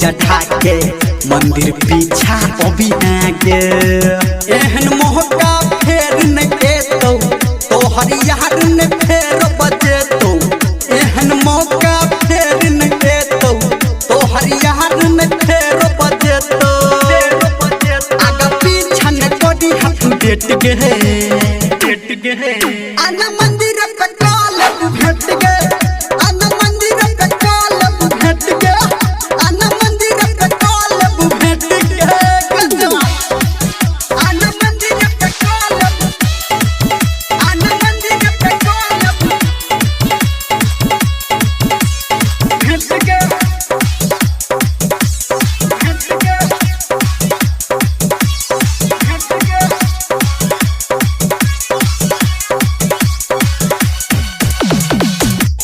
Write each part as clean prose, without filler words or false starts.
जठा के मंदिर पीछा अभी आगे एहन मोहका फेर न एतो तोहर यार न फेर बजेतो एहन मौका फेर न एतो तोहर यार न फेर बजेतो आगा पीछा न कोडी हाथ डेट गे आना मंदिर पे काल भेट गे आना मंदिर पे काल भेट गे आना मंदिर पे काल भेट गे आना मंदिर पे काल आना मंदिर पे काल भेट गे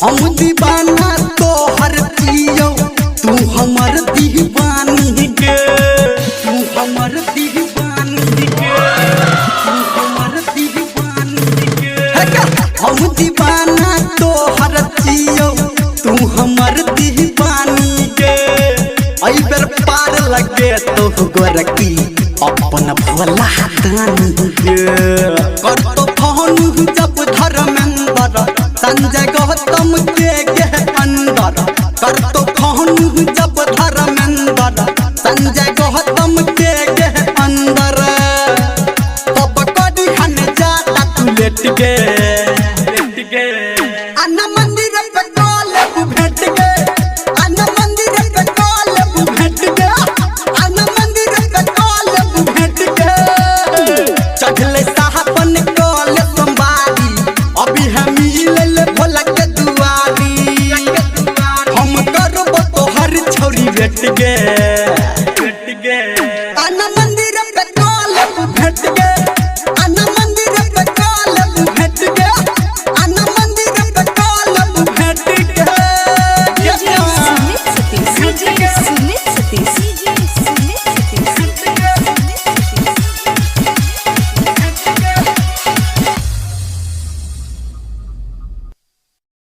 हम दीवाना तोहर पियो तू हमर दीवानी गे तू हमर दीवानी गे तू हमर दीवानी गे हम दीवाना तोहर पियो तू हमर दीवानी गे आई बेर पार लगे तो गोरकी अपन भोला दानी गे कर तो फोन जब धर्मेंद्र संजय गौतम के अंदर कर तो फोन जब धर्मेंद्र संजय गौतम के अंदर तब कदी हन जाता तू लेट गे आना मंदिर पे काल भेट गे आना मंदिर पे काल भेट गे आना मंदिर पे काल भेट गे चढ़ले साहबन काल संवारी अभी हम मिलल भोला के दुआरी हम करब तोहर छौरी भेट गे आना मंदिर पे काल भेट गे।